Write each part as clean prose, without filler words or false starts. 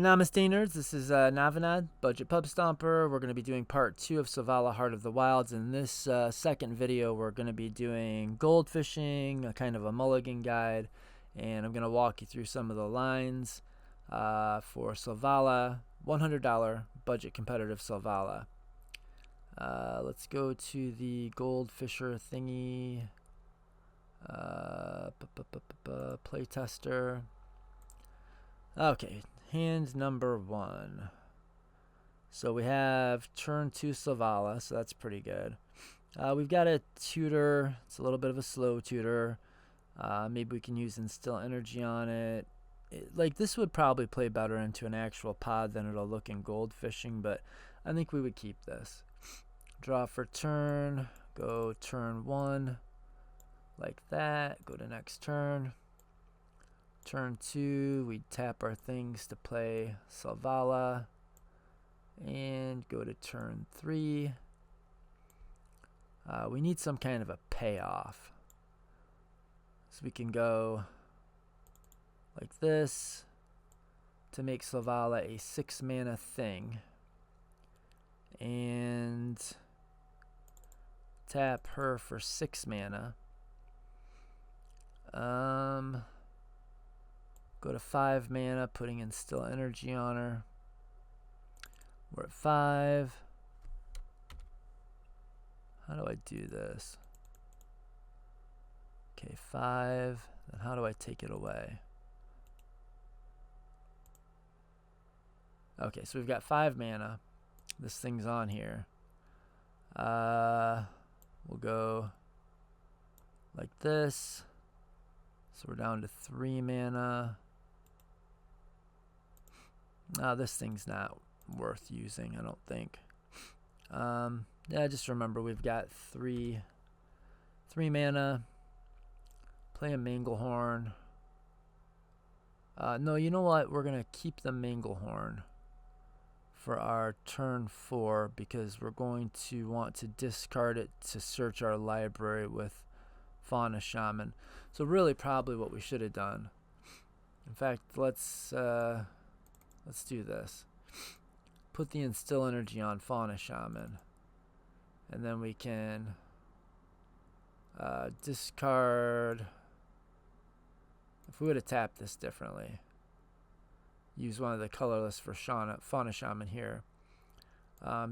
Namaste nerds, this is Navinad, Budget Pub Stomper. We're going to be doing part 2 of Selvala, Heart of the Wilds. In this second video, we're going to be doing gold fishing, a kind of a mulligan guide, and I'm going to walk you through some of the lines for Selvala, $100 budget competitive Selvala. Let's go to the gold fisher thingy, playtester. Okay. Hand number 1. So we have turn 2 Selvala, so that's pretty good. We've got a tutor. It's a little bit of a slow tutor. Maybe we can use instill energy on it. Like this would probably play better into an actual pod than it'll look in gold fishing, but I think we would keep this. Draw for turn. Go turn 1 like that. Go to next turn. Turn 2, we tap our things to play Selvala, and go to turn 3. We need some kind of a payoff. So we can go like this to make Selvala a 6 mana thing, and tap her for 6 mana. Go to 5 mana, putting instill energy on her. We're at 5. How do I do this? Okay, 5. Then how do I take it away? Okay, so we've got 5 mana. This thing's on here. We'll go like this. So we're down to 3 mana. This thing's not worth using, I don't think. Yeah, just remember we've got 3 mana. Play a Manglehorn. No, you know what? We're going to keep the Manglehorn for our turn 4 because we're going to want to discard it to search our library with Fauna Shaman. So really probably what we should have done. In fact, let's do this. Put the instill energy on Fauna Shaman, and then we can discard. If we would have tapped this differently, use one of the colorless for Fauna Shaman here.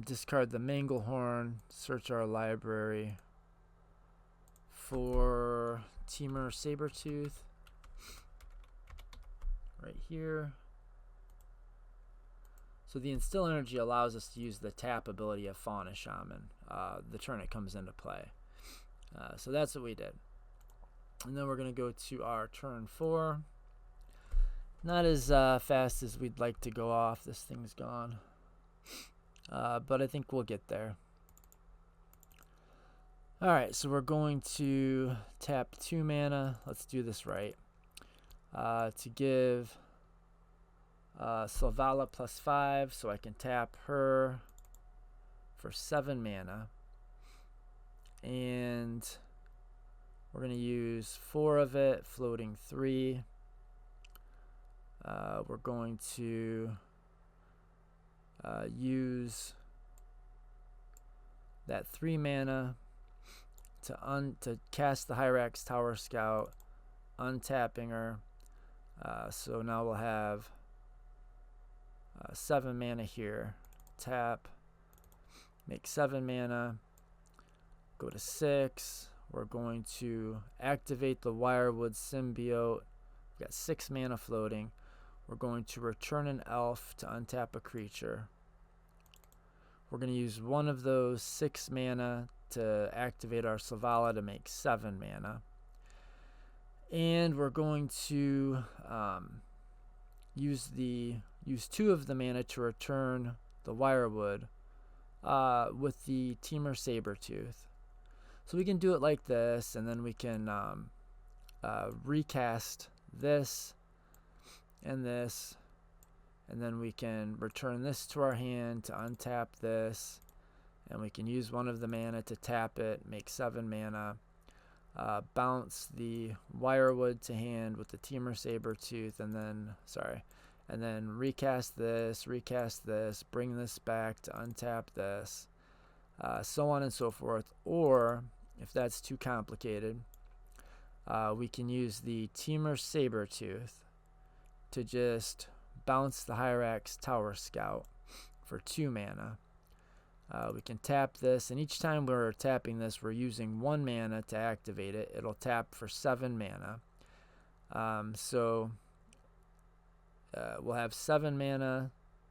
Discard the Manglehorn, search our library for Temur Sabertooth right here. So the instill energy allows us to use the tap ability of Fauna Shaman the turn it comes into play. So that's what we did. And then we're going to go to our turn 4. Not as fast as we'd like to go off. This thing's gone. But I think we'll get there. Alright, so we're going to tap 2 mana. Let's do this right. To give Selvala +5, so I can tap her for 7 mana. And we're going to use 4 of it, floating 3. We're going to use that 3 mana to cast the Hyrax Tower Scout, untapping her. So now we'll have 7 mana here. Tap, make 7 mana, go to 6. We're going to activate the Wirewood Symbiote. We've got 6 mana floating. We're going to return an elf to untap a creature. We're going to use one of those 6 mana to activate our Selvala to make 7 mana. And we're going to use 2 of the mana to return the Wirewood with the Temur Sabertooth. So we can do it like this, and then we can recast this, and then we can return this to our hand to untap this, and we can use one of the mana to tap it, make 7 mana, bounce the Wirewood to hand with the Temur Sabertooth, and and then recast this, bring this back to untap this, so on and so forth. Or if that's too complicated, we can use the Temur Sabertooth to just bounce the Hyrax Tower Scout for 2 mana. We can tap this, and each time we're tapping this, we're using 1 mana to activate it. It'll tap for 7 mana. We'll have 7 mana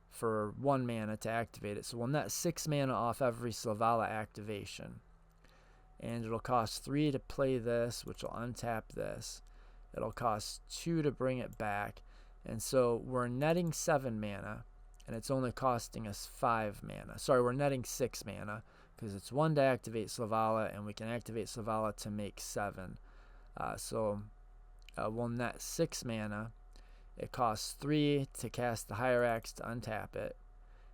for 1 mana to activate it. So we'll net 6 mana off every Selvala activation. And it'll cost 3 to play this, which will untap this. It'll cost 2 to bring it back. And so we're netting 7 mana, and it's only costing us 5 mana. Sorry, we're netting 6 mana, because it's 1 to activate Selvala, and we can activate Selvala to make 7. We'll net 6 mana. It costs 3 to cast the Hyrax to untap it,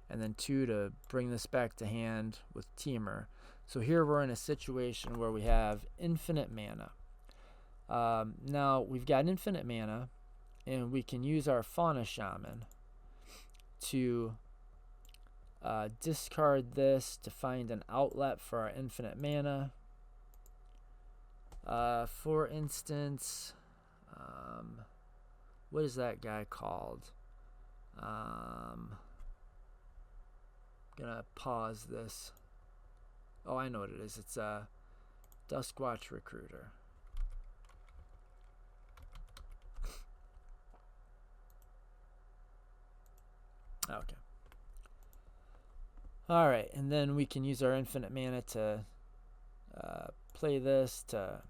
and then 2 to bring this back to hand with Temur. So here we're in a situation where we have infinite mana. Now we've got infinite mana, and we can use our Fauna Shaman to discard this to find an outlet for our infinite mana. For instance, what is that guy called? I'm gonna pause this. Oh, I know what it is. It's a Duskwatch Recruiter. Okay. Alright, and then we can use our infinite mana to play this to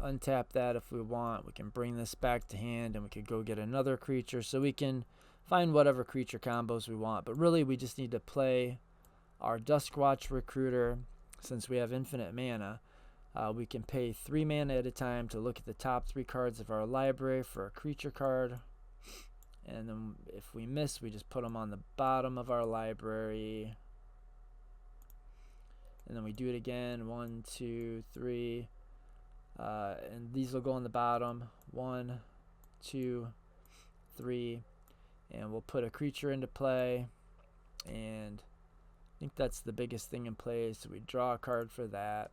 untap that if we want. We can bring this back to hand, and we could go get another creature. So we can find whatever creature combos we want. But really, we just need to play our Duskwatch Recruiter. Since we have infinite mana, we can pay 3 mana at a time to look at the top 3 cards of our library for a creature card. And then if we miss, we just put them on the bottom of our library. And then we do it again. 1, 2, 3. And these will go on the bottom. 1, 2, 3. And we'll put a creature into play. And I think that's the biggest thing in play. So we draw a card for that.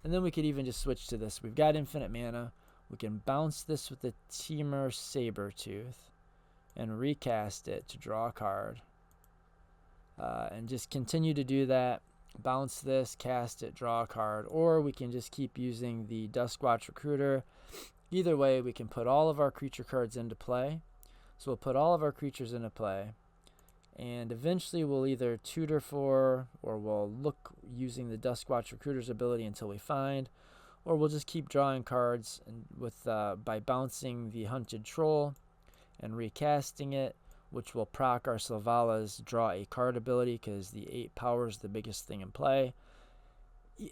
And then we could even just switch to this. We've got infinite mana. We can bounce this with the Temur Sabertooth and recast it to draw a card. And just continue to do that. Bounce this, cast it, draw a card. Or we can just keep using the Duskwatch Recruiter. Either way, we can put all of our creature cards into play. So we'll put all of our creatures into play. And eventually we'll either tutor for, or we'll look using the Duskwatch Recruiter's ability until we find, or we'll just keep drawing cards and by bouncing the Hunted Troll and recasting it, which will proc our Selvalla's draw a card ability, because the 8 power is the biggest thing in play.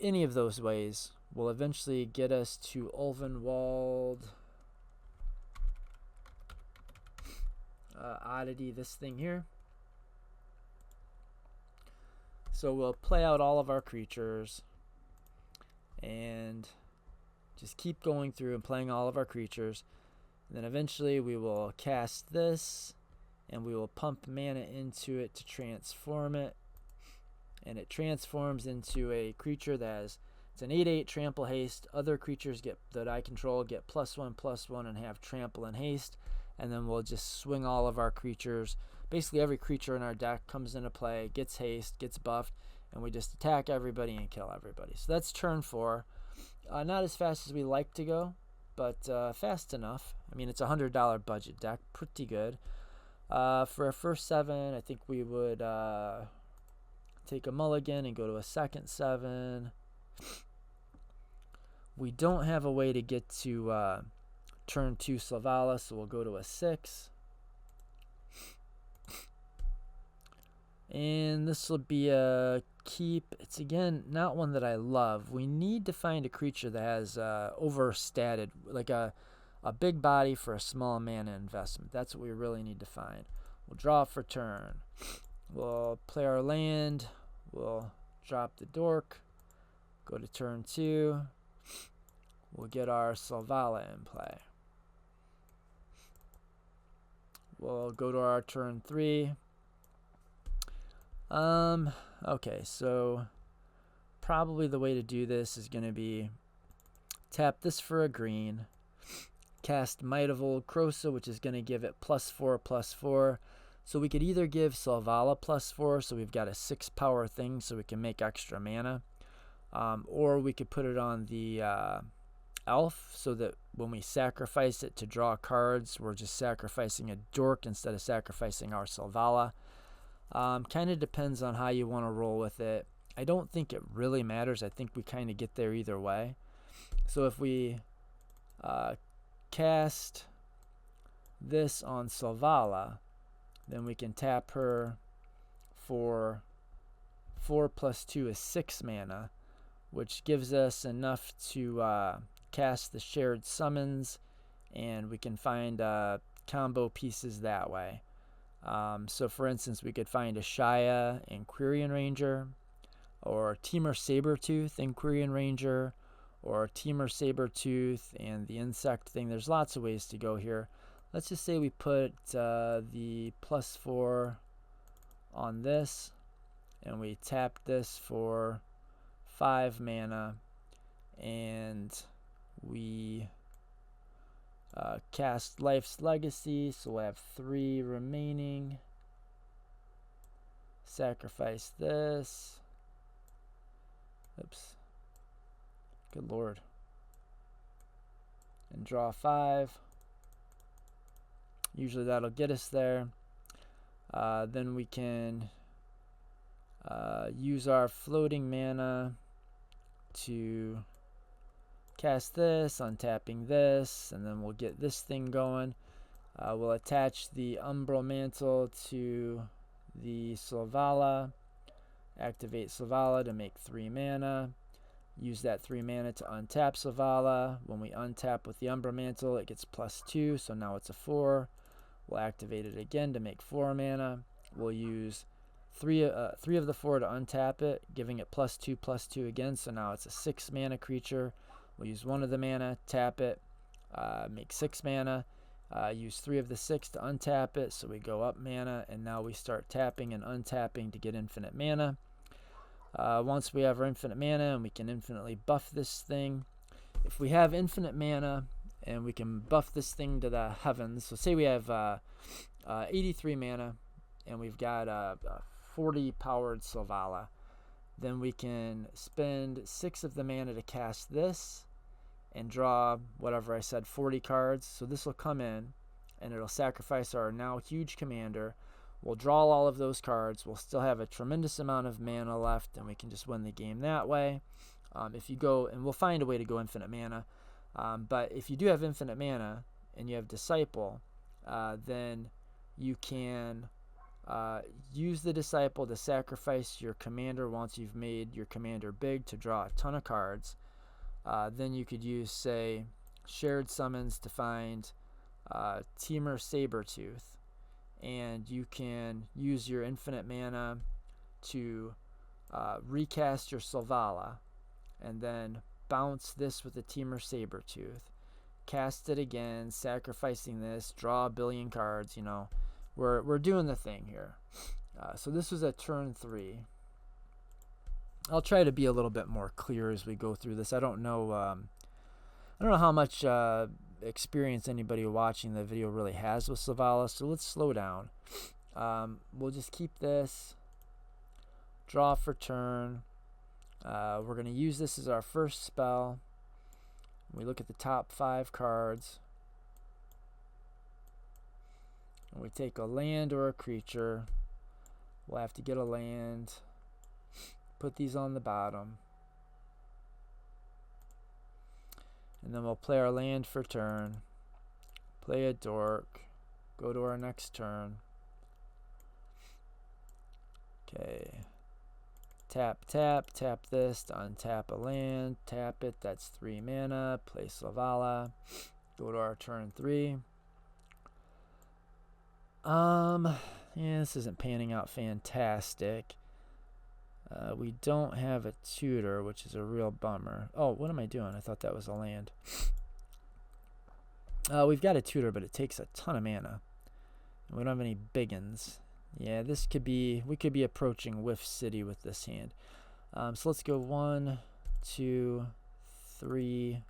Any of those ways will eventually get us to Ulvenwald Oddity, this thing here. So we'll play out all of our creatures and just keep going through and playing all of our creatures. And then eventually we will cast this, and we will pump mana into it to transform it. And it transforms into a creature it's an 8/8 trample haste. Other creatures that I control get +1/+1 and have trample and haste. And then we'll just swing all of our creatures. Basically every creature in our deck comes into play, gets haste, gets buffed, and we just attack everybody and kill everybody. So that's turn 4. Not as fast as we like to go, but fast enough. I mean, it's a $100 budget deck, pretty good. For our first 7, I think we would take a mulligan and go to a second 7. We don't have a way to get to turn 2 Selvala, so we'll go to a 6. And this will be a keep. It's, again, not one that I love. We need to find a creature that has overstated, like a big body for a small mana investment. That's what we really need to find. We'll draw for turn. We'll play our land. We'll drop the dork. Go to turn 2. We'll get our Selvala in play. we'll go to our turn 3. Okay, so probably the way to do this is going to be tap this for a green, cast Might of Old Krosa, which is going to give it +4/+4. So we could either give Selvala +4, so we've got a 6 power thing so we can make extra mana, or we could put it on the elf so that when we sacrifice it to draw cards, we're just sacrificing a dork instead of sacrificing our Selvala. Kind of depends on how you want to roll with it. I don't think it really matters. I think we kind of get there either way. So if we cast this on Selvala, then we can tap her for 4+2 is 6 mana, which gives us enough to cast the shared summons, and we can find combo pieces that way. So for instance, we could find a Shia and Quirion Ranger, or Temur Sabertooth and Quirion Ranger, or Temur Sabertooth and the insect thing. There's lots of ways to go here. Let's just say we put the +4 on this, and we tap this for 5 mana, and we cast Life's Legacy, so we'll have 3 remaining. Sacrifice this. Oops. Good lord. And draw 5. Usually that'll get us there. Then we can use our floating mana to cast this, untapping this, and then we'll get this thing going. We'll attach the Umbral Mantle to the Selvala, activate Selvala to make 3 mana. Use that 3 mana to untap Selvala. When we untap with the Umbral Mantle, it gets +2, so now it's a 4. We'll activate it again to make 4 mana. We'll use 3 of the 4 to untap it, giving it +2/+2 again, so now it's a 6 mana creature. We'll use 1 of the mana, tap it, make 6 mana. Use 3 of the 6 to untap it, so we go up mana, and now we start tapping and untapping to get infinite mana. Once we have our infinite mana and we can infinitely buff this thing, if we have infinite mana and we can buff this thing to the heavens, so say we have 83 mana and we've got a 40 powered Selvala, then we can spend 6 of the mana to cast this and draw whatever I said, 40 cards. So this will come in and it'll sacrifice our now huge commander. We'll draw all of those cards. We'll still have a tremendous amount of mana left, and we can just win the game that way. If you go, and we'll find a way to go infinite mana, but if you do have infinite mana and you have Disciple, then you can use the Disciple to sacrifice your commander once you've made your commander big to draw a ton of cards. Then you could use, say, shared summons to find Temur Sabertooth, and you can use your infinite mana to recast your Selvala, and then bounce this with the Temur Sabertooth, cast it again, sacrificing this, draw a billion cards. You know, we're doing the thing here. So this was at turn 3. I'll try to be a little bit more clear as we go through this. I don't know how much experience anybody watching the video really has with Selvala, so let's slow down. We'll just keep this, draw for turn. We're going to use this as our first spell. We look at the top 5 cards, and we take a land or a creature. We'll have to get a land, put these on the bottom, and then we'll play our land for turn, play a dork, go to our next turn. Okay, tap, tap, tap this to untap a land, tap it, that's 3 mana, play Selvala, go to our turn 3. Yeah, this isn't panning out fantastic. We don't have a tutor, which is a real bummer. Oh, what am I doing? I thought that was a land. We've got a tutor, but it takes a ton of mana. We don't have any biggins. Yeah, this could be, we could be approaching Whiff City with this hand. So let's go 1, 2, 3.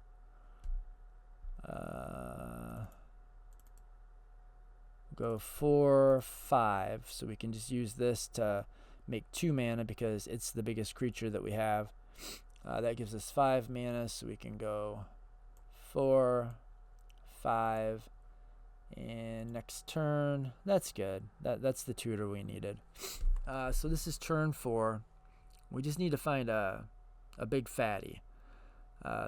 Go 4, 5. So we can just use this to make 2 mana because it's the biggest creature that we have. That gives us 5 mana, so we can go 4, 5, and next turn. That's good. That's the tutor we needed. So this is turn 4. We just need to find a big fatty.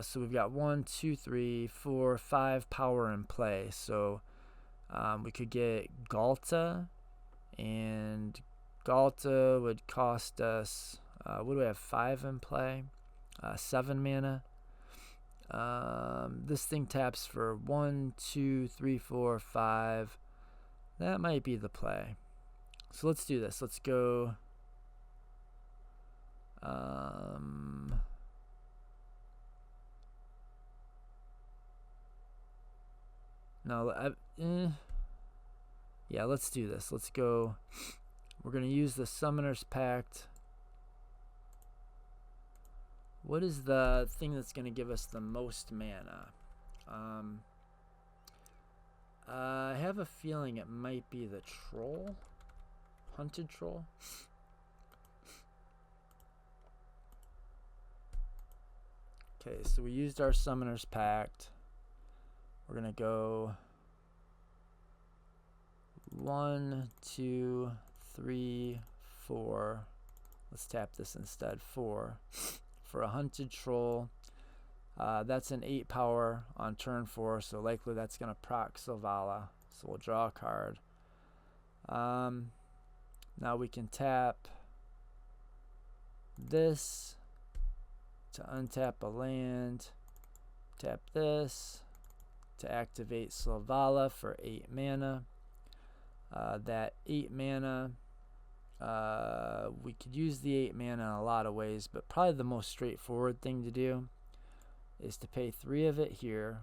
So we've got 1, 2, 3, 4, 5 power in play. So we could get Galta, and Galta would cost us, what do we have, 5 in play? 7 mana. This thing taps for 1, 2, 3, 4, 5. That might be the play. So let's do this. Let's go. Yeah, let's do this. Let's go. We're going to use the Summoner's Pact. What is the thing that's going to give us the most mana? I have a feeling it might be the Troll. Hunted Troll. Okay, so we used our Summoner's Pact. We're going to go 1, 2, 3, 4. Let's tap this instead. 4. For a Hunted Troll. That's an 8 power on turn 4, so likely that's going to proc Selvala. So we'll draw a card. Now we can tap this to untap a land. Tap this to activate Selvala for 8 mana. That 8 mana, we could use the 8 mana in a lot of ways, but probably the most straightforward thing to do is to pay 3 of it here.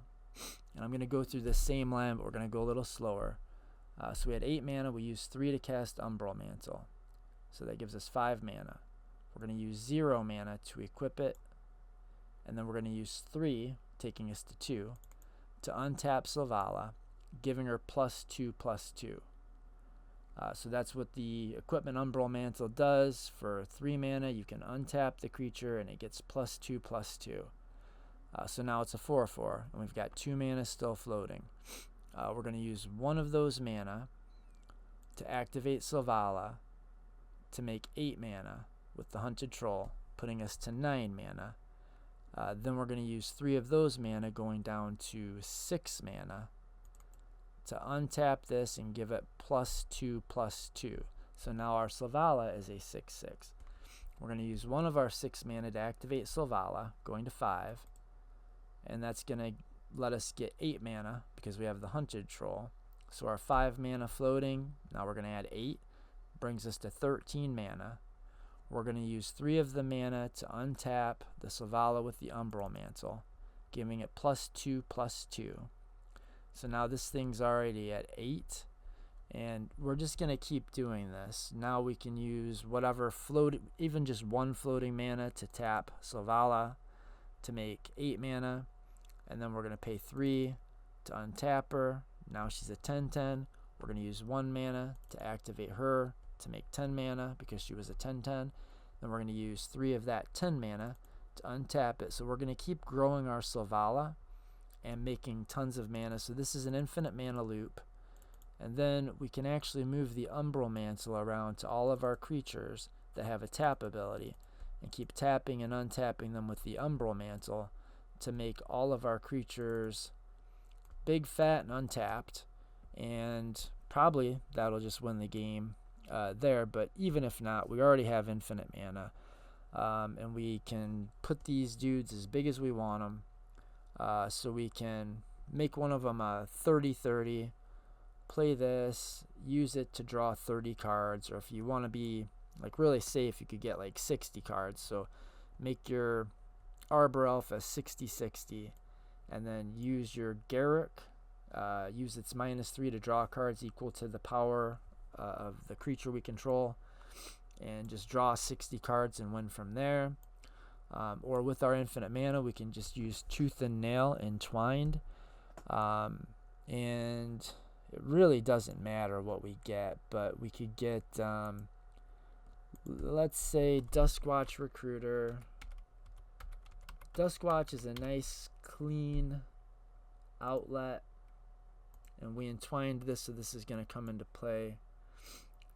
And I'm going to go through the same line, but we're going to go a little slower. So we had 8 mana. We used 3 to cast Umbral Mantle. So that gives us 5 mana. We're going to use 0 mana to equip it. And then we're going to use 3, taking us to 2, to untap Selvala, giving her +2/+2. So that's what the Equipment Umbral Mantle does. For 3 mana, you can untap the creature, and it gets +2/+2. So now it's a 4/4, and we've got 2 mana still floating. We're going to use 1 of those mana to activate Selvala to make 8 mana with the Hunted Troll, putting us to 9 mana. Then we're going to use 3 of those mana, going down to 6 mana, to untap this and give it +2/+2. So now our Selvala is a 6/6. We're going to use 1 of our 6 mana to activate Selvala, going to 5. And that's going to let us get 8 mana because we have the Hunted Troll. So our 5 mana floating, now we're going to add 8, brings us to 13 mana. We're going to use 3 of the mana to untap the Selvala with the Umbral Mantle, giving it +2/+2. So now this thing's already at 8, and we're just going to keep doing this. Now we can use whatever even just 1 floating mana to tap Selvala to make 8 mana, and then we're going to pay 3 to untap her. Now she's a 10/10. We're going to use 1 mana to activate her to make 10 mana because she was a 10/10. Then we're going to use 3 of that 10 mana to untap it. So we're going to keep growing our Selvala and making tons of mana. So this is an infinite mana loop. And then we can actually move the Umbral Mantle around to all of our creatures that have a tap ability and keep tapping and untapping them with the Umbral Mantle to make all of our creatures big, fat, and untapped. And probably that'll just win the game there. But even if not, we already have infinite mana. And we can put these dudes as big as we want them. So we can make one of them a 30/30, play this, use it to draw 30 cards, or if you want to be like really safe, you could get like 60 cards. So make your Arbor Elf a 60/60, and then use your Garruk use its -3 to draw cards equal to the power of the creature we control, and just draw 60 cards and win from there. Or with our infinite mana, we can just use Tooth and Nail Entwined, and it really doesn't matter what we get, but we could get, let's say, Duskwatch Recruiter. Duskwatch is a nice, clean outlet, and we entwined this, so this is going to come into play.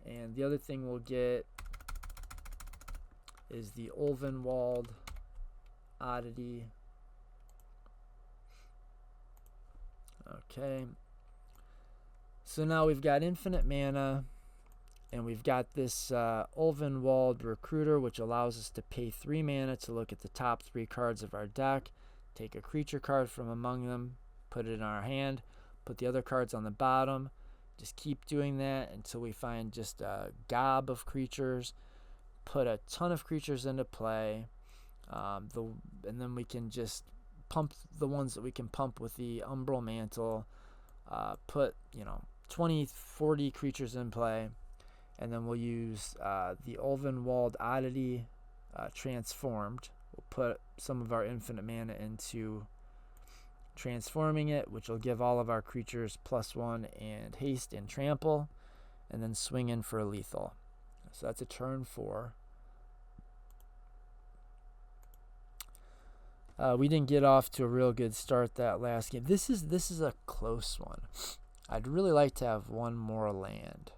And the other thing we'll get is the Ulvenwald Oddity. Okay. So now we've got infinite mana, and we've got this Ulvenwald Recruiter, which allows us to pay 3 mana to look at the top 3 cards of our deck, take a creature card from among them, put it in our hand, put the other cards on the bottom. Just keep doing that until we find just a gob of creatures, put a ton of creatures into play, and then we can just pump the ones that we can pump with the Umbral Mantle, put 20, 40 creatures in play, and then we'll use the Ulvenwald Oddity transformed. We'll put some of our infinite mana into transforming it, which will give all of our creatures +1 and haste and trample, and then swing in for a lethal. So that's a turn 4. We didn't get off to a real good start that last game. This is a close one. I'd really like to have one more land,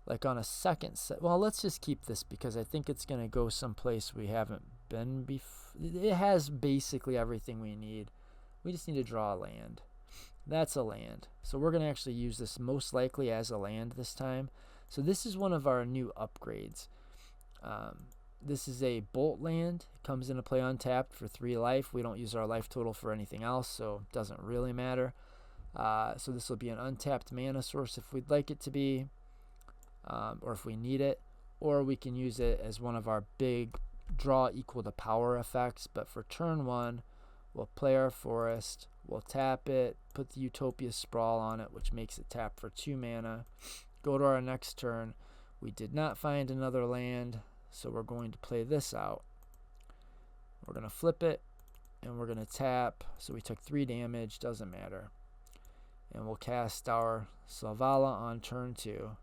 like on a second set. Well, let's just keep this because I think it's going to go someplace we haven't been before. It has basically everything we need. We just need to draw a land. That's a land. So we're going to actually use this most likely as a land this time. So this is one of our new upgrades. This is a Bolt land. It comes into play untapped for 3 life. We don't use our life total for anything else, so it doesn't really matter. So this will be an untapped mana source if we'd like it to be, or if we need it. Or we can use it as one of our big draw equal to power effects. But for turn 1, we'll play our forest, we'll tap it, put the Utopia Sprawl on it, which makes it tap for 2 mana. Go to our next turn. We did not find another land, so we're going to play this out. We're going to flip it, and we're going to tap. So we took 3 damage, doesn't matter. And we'll cast our Selvala on turn 2.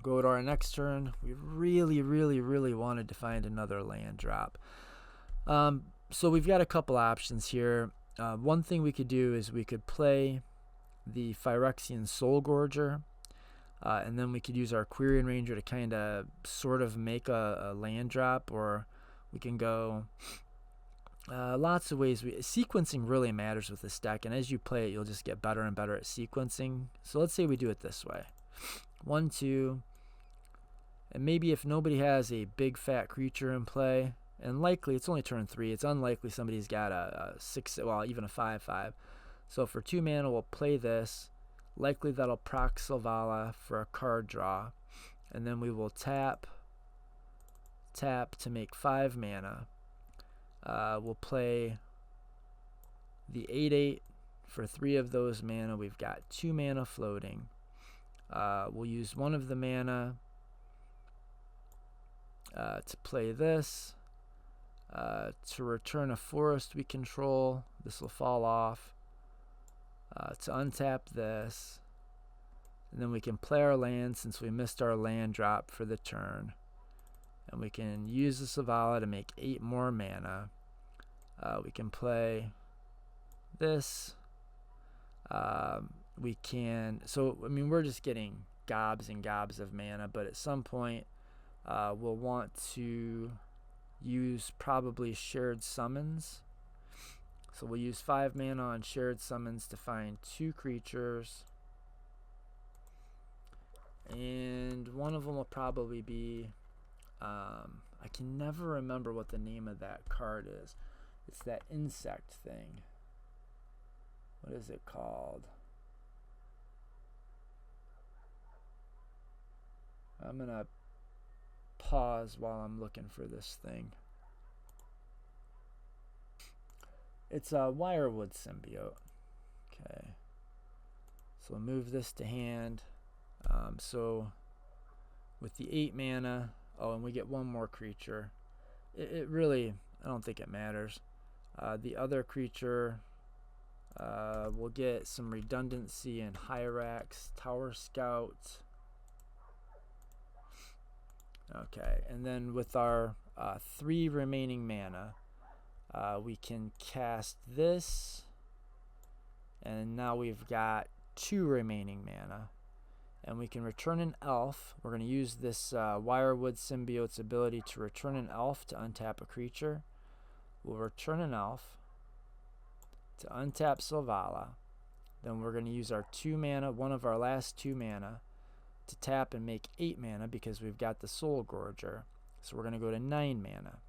Go to our next turn. We really, really, really wanted to find another land drop. So we've got a couple options here. One thing we could do is we could play the Phyrexian Soul Gorger, and then we could use our Quirion Ranger to kind of sort of make a land drop, or we can go lots of ways. Sequencing really matters with this deck, and as you play it, you'll just get better and better at sequencing. So let's say we do it this way. 1, 2, and maybe if nobody has a big fat creature in play, and likely it's only turn 3, it's unlikely somebody's got a 6, well, even a 5/5. So for 2 mana, we'll play this. Likely that'll proc Selvala for a card draw, and then we will tap to make 5 mana. We'll play the 8/8 for 3 of those mana. We've got 2 mana floating. We'll use one of the mana to play this. To return a forest we control, this will fall off. To untap this, and then we can play our land since we missed our land drop for the turn, and we can use the Selvala to make 8 more mana. We can play this. We can, so I mean, we're just getting gobs and gobs of mana, but at some point we'll want to use probably Shared Summons. So we'll use 5 mana on Shared Summons to find 2 creatures. And one of them will probably be, I can never remember what the name of that card is. It's that insect thing. What is it called? I'm going to pause while I'm looking for this thing. It's a Wirewood Symbiote. Okay. So we'll move this to hand. So with the 8 mana, oh, and we get one more creature. It really, I don't think it matters. The other creature, we'll get some redundancy in Hyrax, Tower Scout. Okay, and then with our 3 remaining mana, we can cast this, and now we've got 2 remaining mana. And we can return an elf. We're going to use this Wirewood Symbiote's ability to return an elf to untap a creature. We'll return an elf to untap Selvala. Then we're going to use our 2 mana, one of our last 2 mana, to tap and make 8 mana because we've got the Soul Gorger. So we're going to go to 9 mana.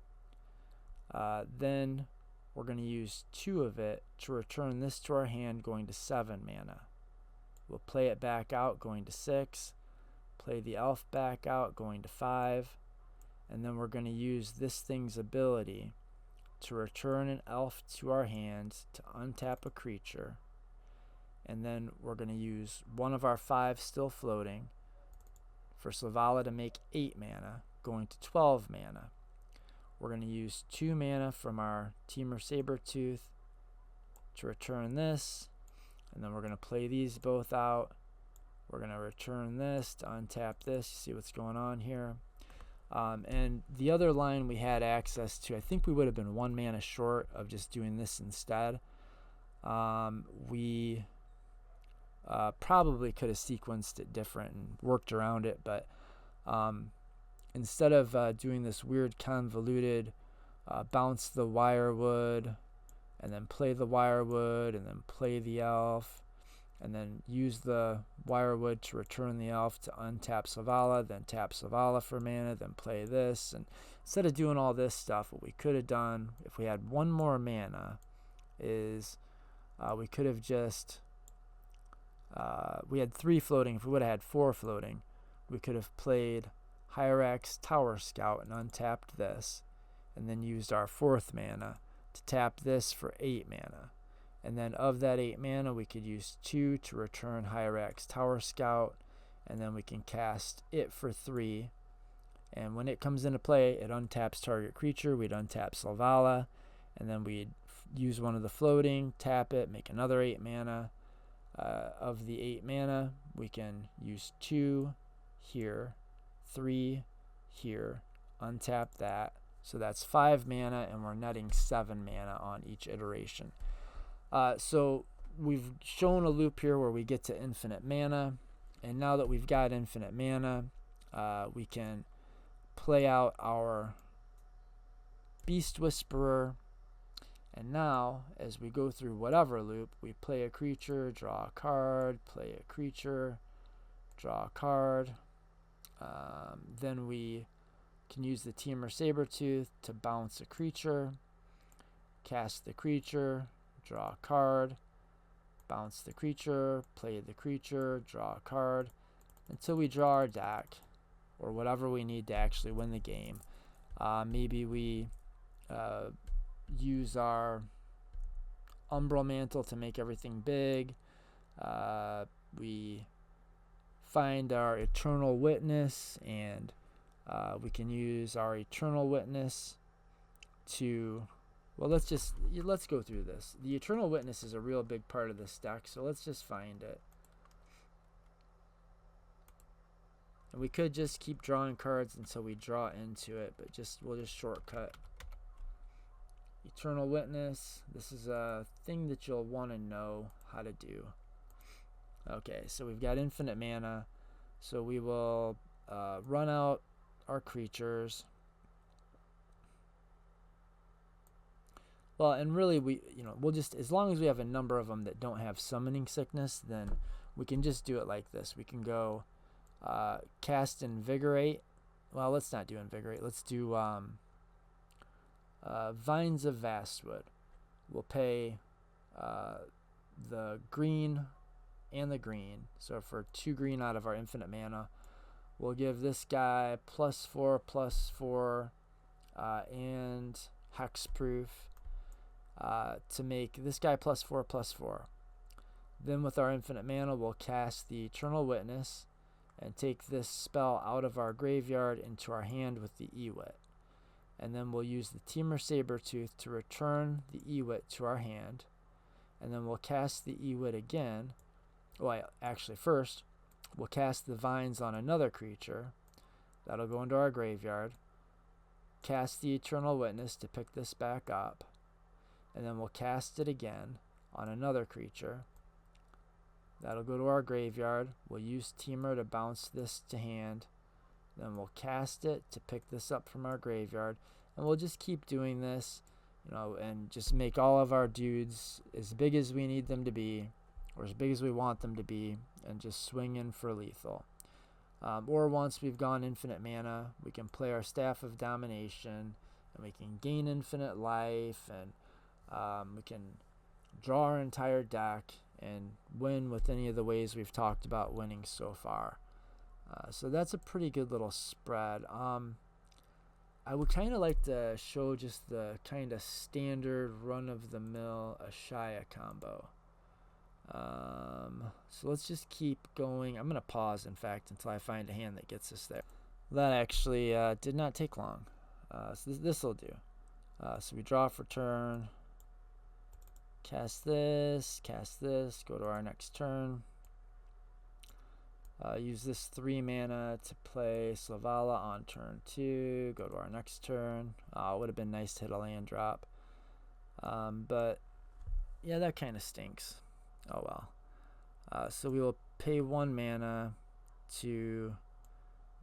Then we're going to use 2 of it to return this to our hand, going to 7 mana. We'll play it back out, going to 6. Play the elf back out, going to 5. And then we're going to use this thing's ability to return an elf to our hands to untap a creature. And then we're going to use one of our 5 still floating for Selvala to make 8 mana, going to 12 mana. We're going to use 2 mana from our Temur Sabertooth to return this. And then we're going to play these both out. We're going to return this to untap this. You see what's going on here. And the other line we had access to, I think we would have been 1 mana short of just doing this instead. We probably could have sequenced it different and worked around it, but instead of doing this weird convoluted bounce the Wirewood, and then play the Wirewood, and then play the elf, and then use the Wirewood to return the elf to untap Selvala, then tap Selvala for mana, then play this. And instead of doing all this stuff, what we could have done, if we had 1 more mana, is we could have just, we had 3 floating. If we would have had 4 floating, we could have played Hyrax Tower Scout and untapped this, and then used our 4th mana to tap this for 8 mana. And then of that 8 mana, we could use 2 to return Hyrax Tower Scout, and then we can cast it for 3. And when it comes into play, it untaps target creature. We'd untap Selvala, and then we'd use one of the floating, tap it, make another 8 mana. Of the 8 mana, we can use 2 here, 3 here, untap that. So that's 5 mana, and we're netting 7 mana on each iteration. So we've shown a loop here where we get to infinite mana, and now that we've got infinite mana, we can play out our Beast Whisperer. And now, as we go through whatever loop, we play a creature, draw a card, play a creature, draw a card. Then we can use the Temur Sabertooth to bounce a creature, cast the creature, draw a card, bounce the creature, play the creature, draw a card, until we draw our deck, or whatever we need to actually win the game. Maybe we use our Umbral Mantle to make everything big. We find our Eternal Witness, and we can use our Eternal Witness to, well, let's go through this. The Eternal Witness is a real big part of this deck, so let's just find it. And we could just keep drawing cards until we draw into it, but we'll just shortcut. Eternal Witness, this is a thing that you'll want to know how to do. Okay, so we've got infinite mana, so we will run out our creatures. Well, and really we'll just, as long as we have a number of them that don't have summoning sickness, then we can just do it like this. We can go cast Invigorate. Well, let's not do Invigorate. Let's do Vines of Vastwood. We'll pay the green and the green. So for 2 green out of our infinite mana, we'll give this guy +4/+4 and hexproof to make this guy +4/+4. Then with our infinite mana, we'll cast the Eternal Witness and take this spell out of our graveyard into our hand with the Ewit. And then we'll use the Temur Sabertooth to return the Ewit to our hand. And then we'll cast the Ewit again. Well, actually, first, we'll cast the Vines on another creature. That'll go into our graveyard. Cast the Eternal Witness to pick this back up. And then we'll cast it again on another creature. That'll go to our graveyard. We'll use Temur to bounce this to hand. Then we'll cast it to pick this up from our graveyard. And we'll just keep doing this, and just make all of our dudes as big as we need them to be, or as big as we want them to be, and just swing in for lethal. Or once we've gone infinite mana, we can play our Staff of Domination, and we can gain infinite life, and we can draw our entire deck and win with any of the ways we've talked about winning so far. So that's a pretty good little spread. I would kind of like to show just the kind of standard run-of-the-mill Ashaya combo. So let's just keep going. I'm going to pause, in fact, until I find a hand that gets us there. That actually did not take long. So this will do. So we draw for turn. Cast this, go to our next turn. Use this 3 mana to play Selvala on turn 2. Go to our next turn. It would have been nice to hit a land drop. But, yeah, that kind of stinks. Oh well. So we will pay 1 mana to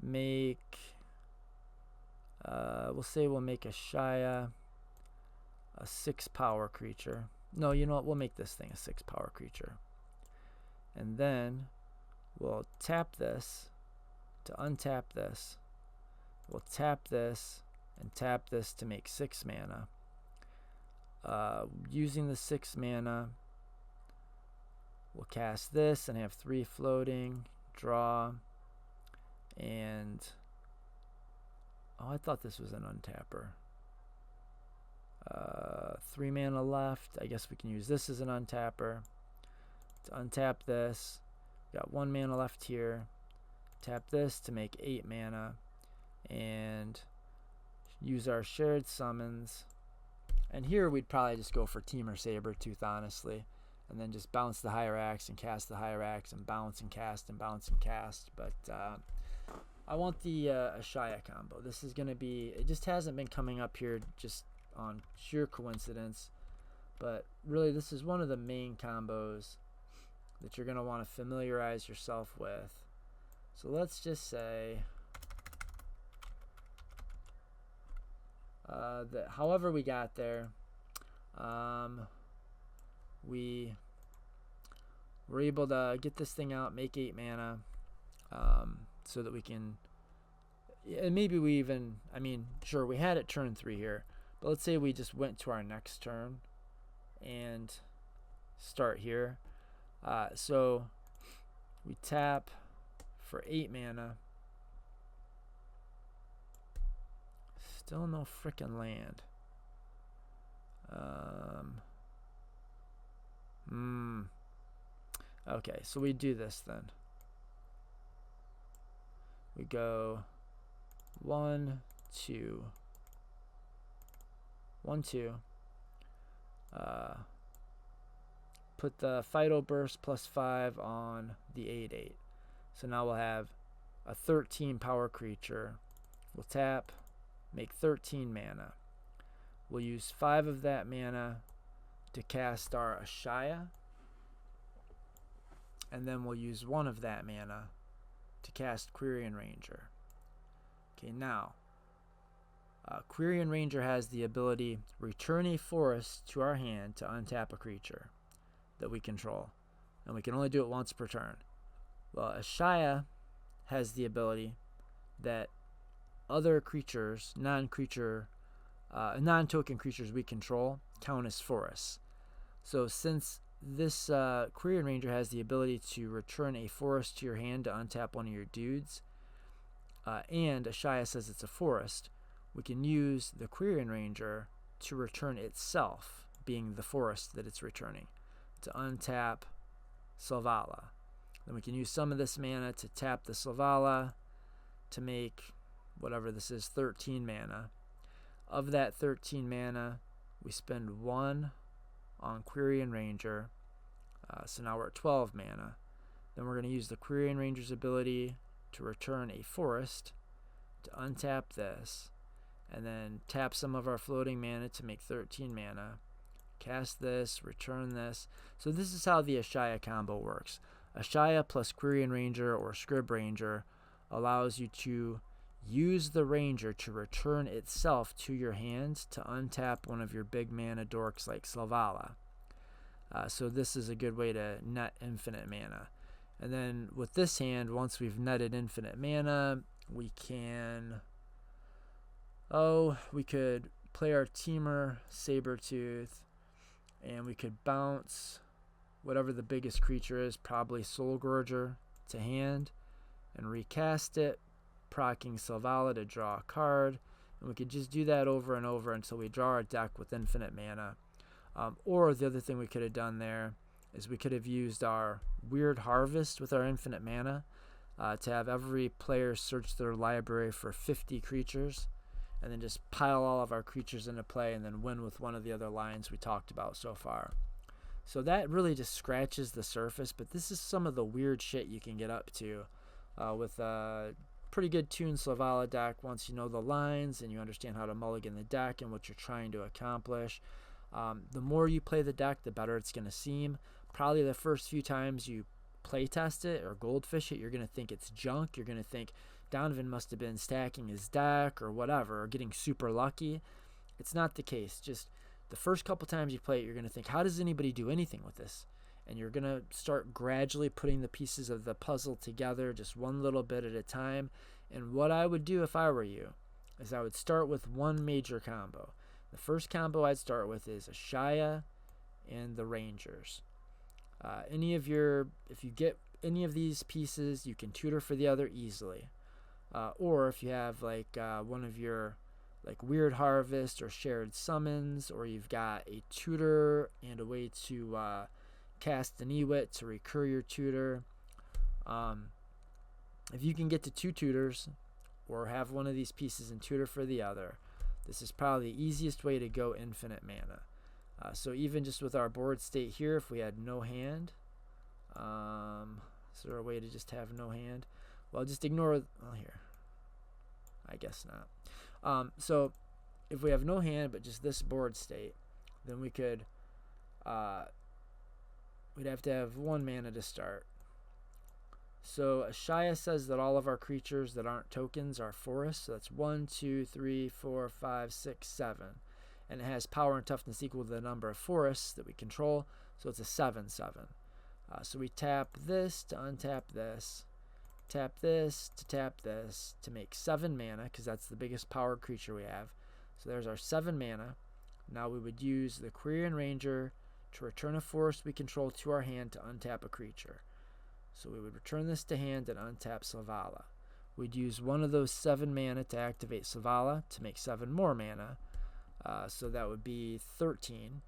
make... we'll make Ashaya a 6 power creature. No, you know what? We'll make this thing a 6 power creature. And then we'll tap this to untap this. We'll tap this and tap this to make 6 mana. Using the 6 mana, we'll cast this and have 3 floating, draw, and... Oh, I thought this was an untapper. 3 mana left. I guess we can use this as an untapper. To untap this, got 1 mana left here. Tap this to make 8 mana. And use our shared summons. And here we'd probably just go for Temur Sabertooth, honestly. And then just bounce the Hyrax and cast the Hyrax and bounce and cast and bounce and cast. But I want the Ashaya combo. This is going to be... It just hasn't been coming up here just on sheer coincidence, but really this is one of the main combos that you're going to want to familiarize yourself with. So let's just say that however we got there, we were able to get this thing out, make 8 mana, so that we can, and maybe we even, sure, we had it turn 3 here. But let's say we just went to our next turn and start here. So we tap for 8 mana. Still no frickin' land. Okay, so we do this then. We go 1, 2. 1, 2. Put the Phyto Burst +5 on the 8/8. So now we'll have a 13 power creature. We'll tap, make 13 mana. We'll use 5 of that mana to cast our Ashaya. And then we'll use 1 of that mana to cast Quirion Ranger. Okay, now Quirion Ranger has the ability return a forest to our hand to untap a creature that we control, and we can only do it once per turn. Well, Ashaya has the ability that other creatures, non-token creatures we control, count as forests. So since this Quirion Ranger has the ability to return a forest to your hand to untap one of your dudes, and Ashaya says it's a forest, we can use the Quirion Ranger to return itself, being the forest that it's returning, to untap Selvala. Then we can use some of this mana to tap the Selvala to make whatever this is, 13 mana. Of that 13 mana, we spend 1 on Quirion Ranger. So now we're at 12 mana. Then we're going to use the Quirion Ranger's ability to return a forest, to untap this, and then tap some of our floating mana to make 13 mana. Cast this, return this. So this is how the Ashaya combo works. Ashaya plus Quirion Ranger or Scrib Ranger allows you to use the Ranger to return itself to your hand to untap one of your big mana dorks like Selvala. So this is a good way to net infinite mana. And then with this hand, once we've netted infinite mana, we can... we could play our Teamer Sabertooth, and we could bounce whatever the biggest creature is, probably Soul Gorger, to hand, and recast it, proccing Selvala to draw a card. And we could just do that over and over until we draw our deck with infinite mana. Or the other thing we could have done there is we could have used our Weird Harvest with our infinite mana to have every player search their library for 50 creatures, and then just pile all of our creatures into play and then win with one of the other lines we talked about so far. So that really just scratches the surface, but this is some of the weird shit you can get up to with a pretty good tuned Selvala deck once you know the lines and you understand how to mulligan the deck and what you're trying to accomplish. The more you play the deck, the better it's going to seem. Probably the first few times you play test it or goldfish it, you're going to think it's junk. You're going to think Donovan must have been stacking his deck or whatever, or getting super lucky. It's not the case. Just the first couple times you play it, you're going to think, how does anybody do anything with this? And you're going to start gradually putting the pieces of the puzzle together, just one little bit at a time. And what I would do if I were you is I would start with one major combo. The first combo I'd start with is Ashaya and the Rangers. If you get any of these pieces, you can tutor for the other easily. Or if you have like one of your like Weird Harvest or Shared Summons, or you've got a tutor and a way to cast an Ewit to recur your tutor. If you can get to 2 tutors or have one of these pieces and tutor for the other, this is probably the easiest way to go infinite mana. So even just with our board state here, if we had no hand, is there a way to just have no hand? Well, just ignore, well, here, I guess not. So if we have no hand but just this board state, then we could, we'd have to have 1 mana to start. So Ashaya says that all of our creatures that aren't tokens are forests. So that's 1, 2, 3, 4, 5, 6, 7. And it has power and toughness equal to the number of forests that we control. So it's a 7/7. So we tap this to untap this. Tap this to tap this to make 7 mana, because that's the biggest powered creature we have. So there's our 7 mana. Now we would use the Quirion Ranger to return a forest we control to our hand to untap a creature. So we would return this to hand and untap Selvala. We'd use one of those 7 mana to activate Selvala to make 7 more mana. So that would be 13.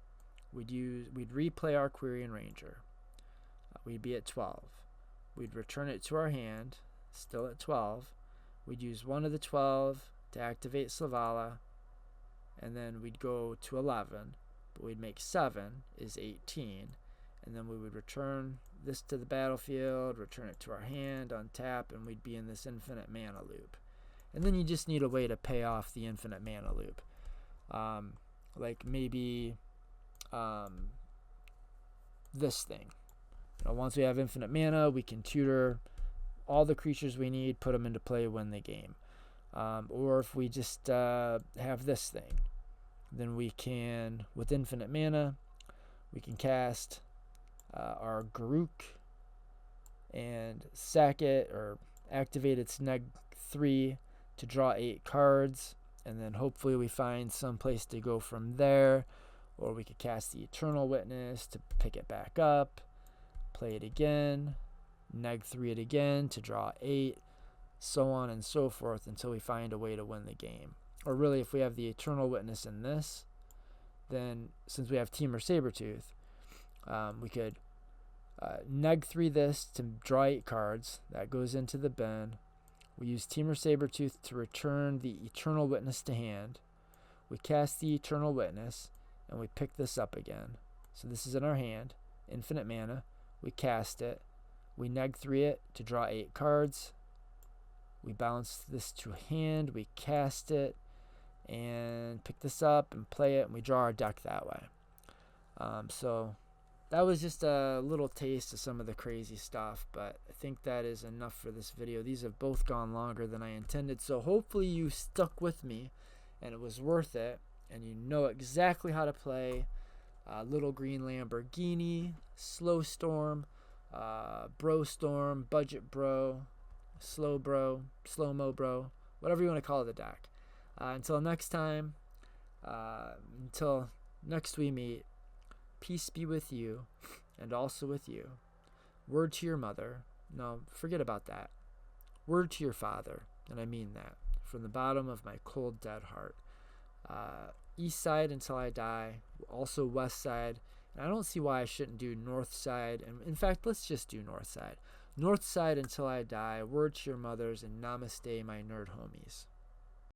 We'd replay our Quirion Ranger. We'd be at 12. We'd return it to our hand, still at 12. We'd use one of the 12 to activate Selvala, and then we'd go to 11, but we'd make 7 is 18, and then we would return this to the battlefield, return it to our hand, untap, and we'd be in this infinite mana loop. And then you just need a way to pay off the infinite mana loop. Like maybe this thing. Once we have infinite mana, we can tutor all the creatures we need, put them into play, win the game. Or if we just have this thing, then we can, with infinite mana, we can cast our Garruk and sack it or activate its neg 3 to draw 8 cards, and then hopefully we find some place to go from there. Or we could cast the Eternal Witness to pick it back up, play it again, neg 3 it again to draw 8, so on and so forth until we find a way to win the game. Or really, if we have the Eternal Witness in this, then since we have Teamer Sabertooth, we could Neg 3 this to draw 8 cards. That goes into the bin. We use Temur Sabertooth to return the Eternal Witness to hand. We cast the Eternal Witness, and we pick this up again. So this is in our hand. Infinite mana. We cast it. We neg 3 it to draw 8 cards. We bounce this to hand. We cast it and pick this up and play it, and we draw our deck that way. So that was just a little taste of some of the crazy stuff, but I think that is enough for this video. These have both gone longer than I intended, so hopefully you stuck with me and it was worth it, and you know exactly how to play Little Green Lamborghini, Slow Storm, Bro Storm, Budget Bro, Slow Bro, Slow Mo Bro, whatever you want to call the deck. Until next time, until next we meet, peace be with you and also with you. Word to your mother. No, forget about that. Word to your father, and I mean that from the bottom of my cold, dead heart. East side until I die, also west side. And I don't see why I shouldn't do north side. And in fact, let's just do north side. North side until I die. Word to your mothers, and namaste, my nerd homies.